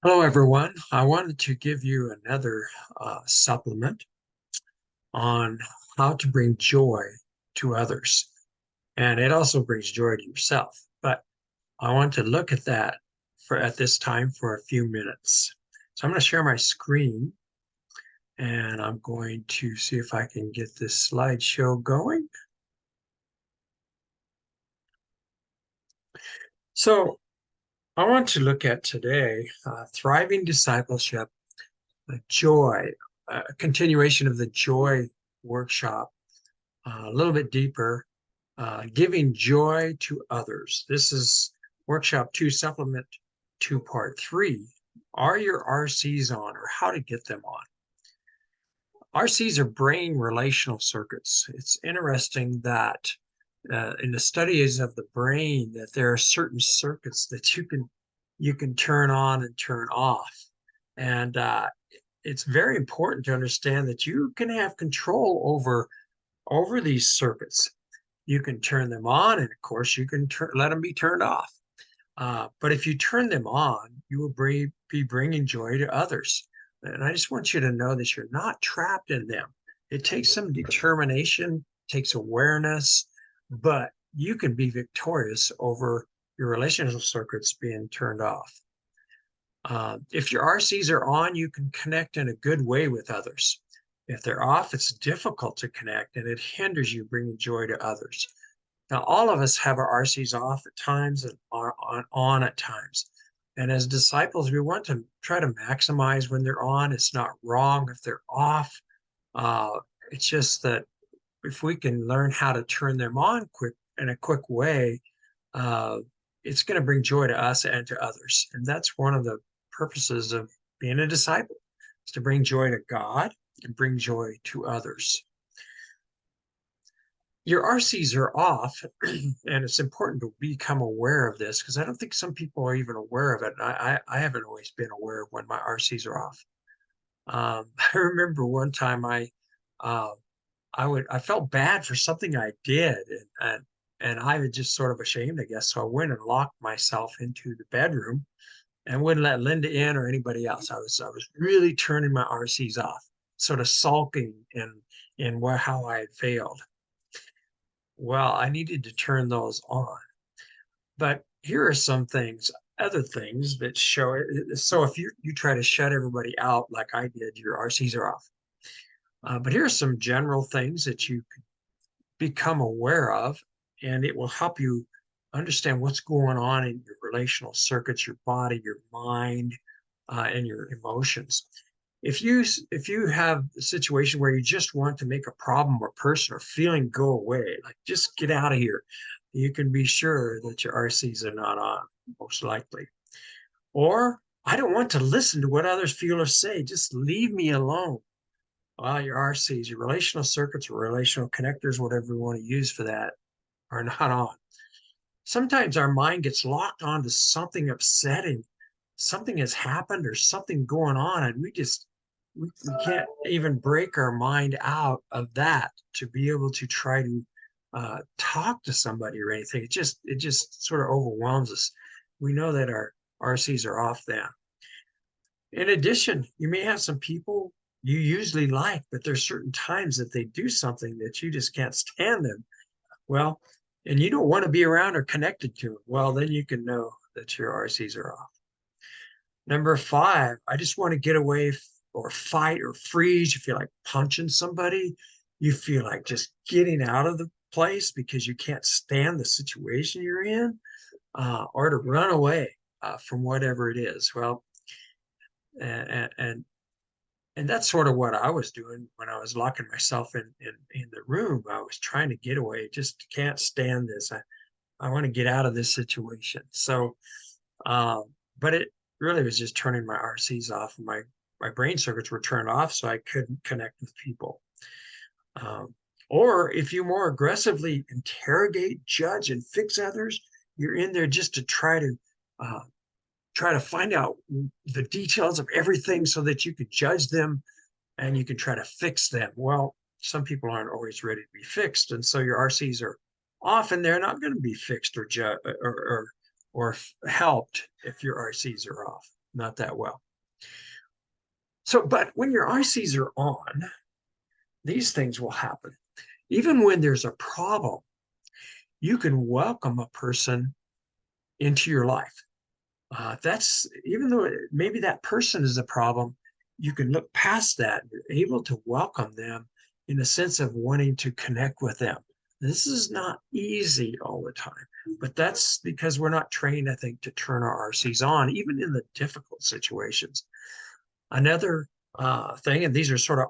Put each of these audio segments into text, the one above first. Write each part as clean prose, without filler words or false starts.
Hello, everyone. I wanted to give you another supplement on how to bring joy to others. And it also brings joy to yourself. But I want to look at that at this time for a few minutes. So I'm going to share my screen and I'm going to see if I can get this slideshow going. So I want to look at today thriving discipleship, joy, a continuation of the joy workshop, a little bit deeper, giving joy to others. This is workshop two, supplement two, part three. Are your RCs on, or how to get them on? RCs are brain relational circuits. It's interesting that in the studies of the brain that there are certain circuits that you can turn on and turn off, and it's very important to understand that you can have control over these circuits. You can turn them on, and of course, you can let them be turned off. But if you turn them on, you will be bringing joy to others. And I just want you to know that you're not trapped in them. It takes some determination, takes awareness, but you can be victorious over your relational circuits being turned off. If your RCs are on, you can connect in a good way with others. If they're off, it's difficult to connect and it hinders you bringing joy to others. Now, all of us have our RCs off at times and are on at times. And as disciples, we want to try to maximize when they're on. It's not wrong if they're off. Uh, it's just that if we can learn how to turn them on in a quick way, uh, it's going to bring joy to us and to others. And that's one of the purposes of being a disciple, is to bring joy to God and bring joy to others. Your RCs are off, and it's important to become aware of this because I don't think some people are even aware of it. I haven't always been aware of when my RCs are off. I remember one time uh, I felt bad for something I did, and I was just sort of ashamed, I guess. So I went and locked myself into the bedroom and wouldn't let Linda in or anybody else. I was really turning my RCs off, sort of sulking in how I had failed. Well, I needed to turn those on. But here are some other things that show it. So if you try to shut everybody out like I did, your RCs are off. But here are some general things that you can become aware of, and it will help you understand what's going on in your relational circuits, your body, your mind, and your emotions. If you have a situation where you just want to make a problem or person or feeling go away, like just get out of here, you can be sure that your RCs are not on, most likely. Or I don't want to listen to what others feel or say. Just leave me alone. Well, your RCs, your relational circuits or relational connectors, whatever you want to use for that, are not on. Sometimes our mind gets locked onto something upsetting. Something has happened or something going on, and we can't even break our mind out of that to be able to try to talk to somebody or anything. It just sort of overwhelms us. We know that our RCs are off then. In addition, you may have some people you usually like, but there's certain times that they do something that you just can't stand them. Well, and you don't want to be around or connected to them. Well, then you can know that your RCs are off. Number five, I just want to get away or fight or freeze. You feel like punching somebody. You feel like just getting out of the place because you can't stand the situation you're in, or to run away from whatever it is. Well, and, and and that's sort of what I was doing when I was locking myself in the room. I was trying to get away. Just can't stand this. I want to get out of this situation. So, but it really was just turning my RCs off. My brain circuits were turned off, so I couldn't connect with people. Um, or if you more aggressively interrogate, judge, and fix others, you're in there just to uh, try to find out the details of everything so that you could judge them and you can try to fix them. Well, some people aren't always ready to be fixed, and so your RCs are often they're not going to be fixed or helped if your RCs are off. not that well. So, but when your RCs are on, these things will happen. Even when there's a problem, you can welcome a person into your life. That's even though maybe that person is a problem, you can look past that. You're able to welcome them in the sense of wanting to connect with them. This is not easy all the time, but that's because we're not trained, I think, to turn our RCs on, even in the difficult situations. Another thing, and these are sort of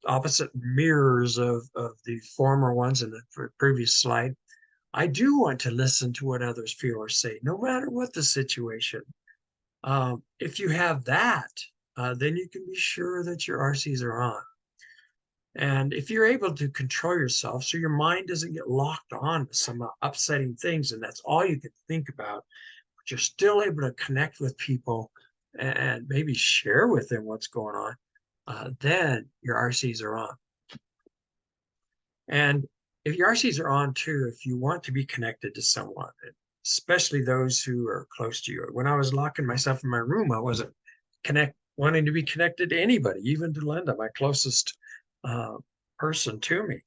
opposite mirrors of the former ones in the previous slide. I do want to listen to what others feel or say, no matter what the situation. If you have that, then you can be sure that your RCs are on. And if you're able to control yourself so your mind doesn't get locked on to some upsetting things, and that's all you can think about, but you're still able to connect with people and maybe share with them what's going on, then your RCs are on. And if your RCs are on too, if you want to be connected to someone, especially those who are close to you. When I was locking myself in my room, I wasn't wanting to be connected to anybody, even to Linda, my closest uh, person to me.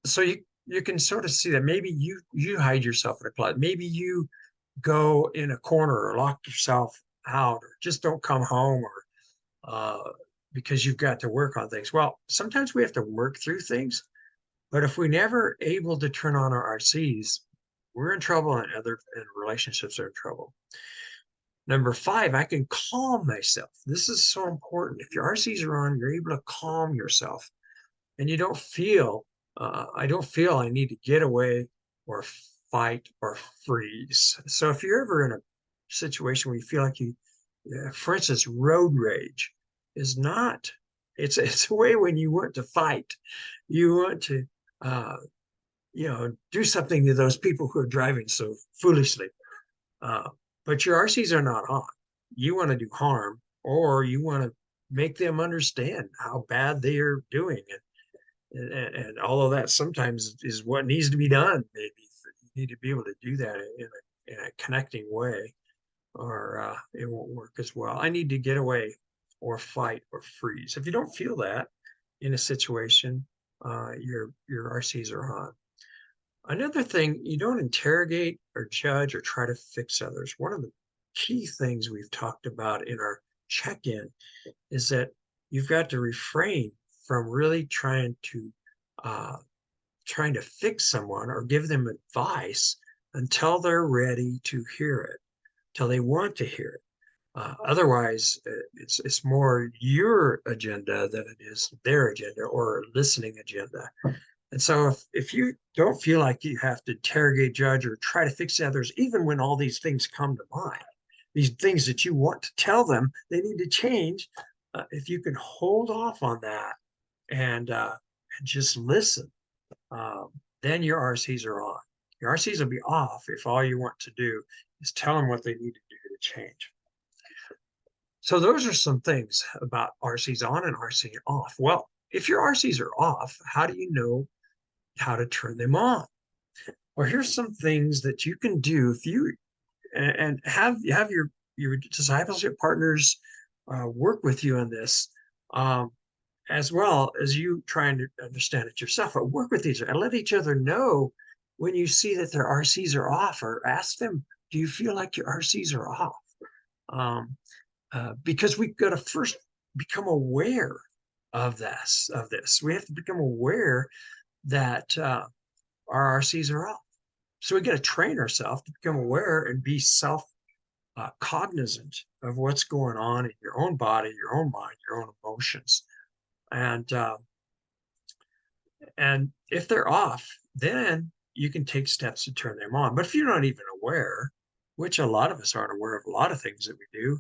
So you can sort of see that maybe you hide yourself in a closet. Maybe you go in a corner or lock yourself out, or just don't come home, or because you've got to work on things. Well, sometimes we have to work through things, but if we never able to turn on our RCs, we're in trouble, and relationships are in trouble. Number 5, I can calm myself. This is so important. If your RCs are on, you're able to calm yourself, and you don't feel, I don't feel I need to get away or fight or freeze. So if you're ever in a situation where you feel like for instance, road rage is not, it's a way when you want to fight, you want to, uh, do something to those people who are driving so foolishly. Uh, but your RCs are not on. You want to do harm, or you want to make them understand how bad they are doing. And although that sometimes is what needs to be done, maybe you need to be able to do that in a connecting way, or it won't work as well. I need to get away or fight or freeze. If you don't feel that in a situation, your RCs are on. Another thing, you don't interrogate or judge or try to fix others. One of the key things we've talked about in our check-in is that you've got to refrain from really uh, trying to fix someone or give them advice until they're ready to hear it, till they want to hear it. Otherwise, it's more your agenda than it is their agenda or listening agenda. And so if you don't feel like you have to interrogate, judge, or try to fix others, even when all these things come to mind, these things that you want to tell them they need to change, if you can hold off on that and just listen, um, then your RCs are on. Your RCs will be off if all you want to do is tell them what they need to do to change. So those are some things about RCs on and RC off. Well, if your RCs are off, how do you know how to turn them on? Well, here's some things that you can do if you and have your discipleship partners work with you on this, um, as well as you trying to understand it yourself. But work with each other and let each other know when you see that their RCs are off, or ask them, "Do you feel like your RCs are off?" Um, because we've got to first become aware of this. We have to become aware that our RCs are off. So we got to train ourselves to become aware and be self cognizant of what's going on in your own body, your own mind, your own emotions. And and if they're off, then you can take steps to turn them on. But if you're not even aware, which a lot of us aren't aware of a lot of things that we do,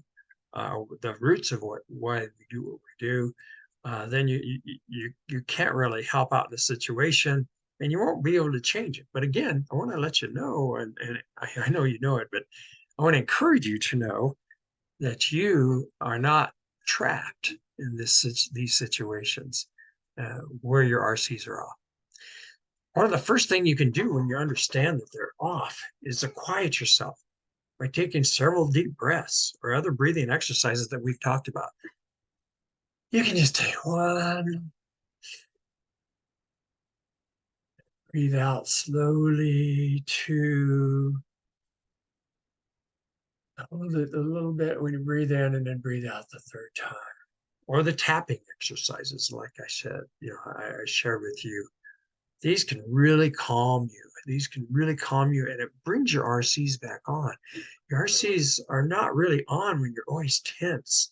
the roots of why we do what we do, then you can't really help out the situation, and you won't be able to change it. But again, I want to let you know, and I know you know it, but I want to encourage you to know that you are not trapped in these situations where your RCs are off. One of the first things you can do when you understand that they're off is to quiet yourself. by taking several deep breaths or other breathing exercises that we've talked about. You can just take one, breathe out slowly, two, a little bit when you breathe in, and then breathe out the third time. Or the tapping exercises, like I said, I shared with you. These can really calm you. These can really calm you, and it brings your RCs back on. Your RCs are not really on when you're always tense.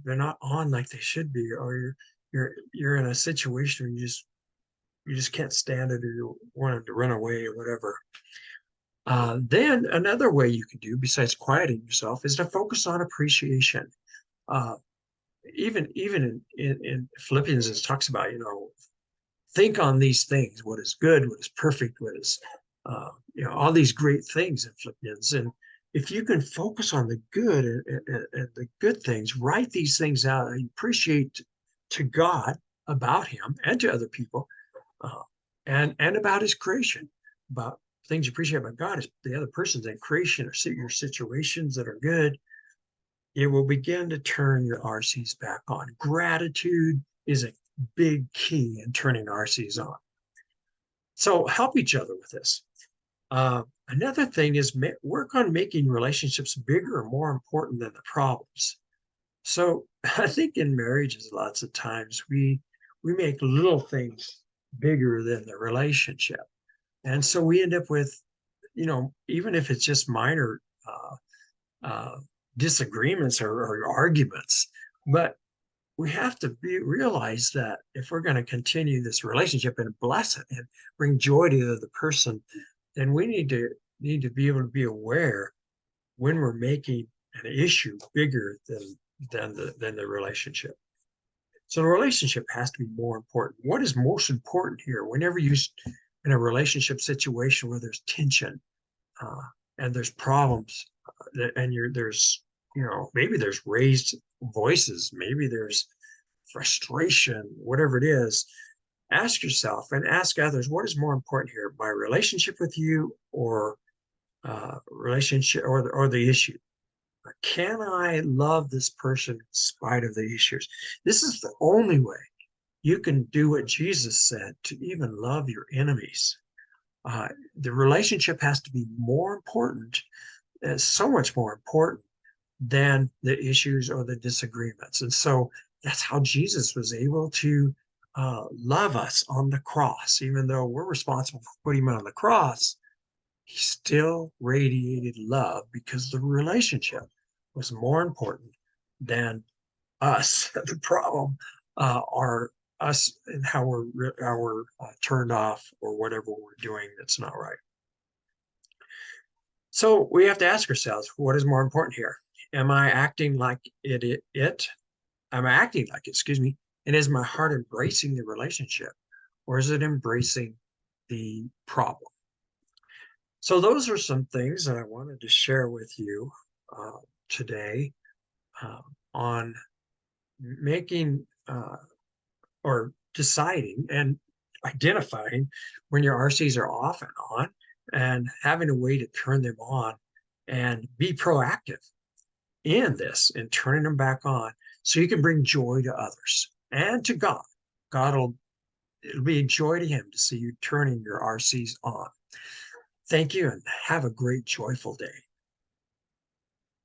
They're not on like they should be, or you're in a situation where you just can't stand it, or you wanted to run away or whatever. Then another way you can do besides quieting yourself is to focus on appreciation. Uh, even in Philippians, it talks about, think on these things, what is good, what is perfect, what is, all these great things in Philippians. And if you can focus on the good and the good things, write these things out and appreciate to God about Him and to other people, uh, and about His creation, about things you appreciate about God is the other person's in creation or your situations that are good. It will begin to turn your RCs back on. Gratitude is a big key in turning RCs on. So help each other with this. Another thing is work on making relationships bigger and more important than the problems. So I think in marriages, lots of times we make little things bigger than the relationship, and so we end up with, even if it's just minor uh, disagreements or arguments, but we have to realize that if we're going to continue this relationship and bless it and bring joy to the other person, then we need to be able to be aware when we're making an issue bigger than the relationship. So the relationship has to be more important. What is most important here? Whenever you in a relationship situation where there's tension, uh, and there's problems, and there's, maybe there's raised voices, maybe there's frustration, whatever it is, ask yourself and ask others, what is more important here, my relationship with you, or relationship, or the issue? Can I love this person in spite of the issues? This is the only way you can do what Jesus said, to even love your enemies. The relationship has to be more important, so much more important than the issues or the disagreements. And so that's how Jesus was able to love us on the cross. Even though we're responsible for putting him on the cross, he still radiated love because the relationship was more important than us. The problem are us and how we're turned off, or whatever we're doing that's not right. So we have to ask ourselves, what is more important here? Am I acting like it? Am I acting like it, excuse me? And is my heart embracing the relationship, or is it embracing the problem? So those are some things that I wanted to share with you uh, today, uh, on making or deciding and identifying when your RCs are off and on, and having a way to turn them on and be proactive in this and turning them back on, so you can bring joy to others and to God. It'll be a joy to him to see you turning your RCs on. Thank you, and have a great, joyful day.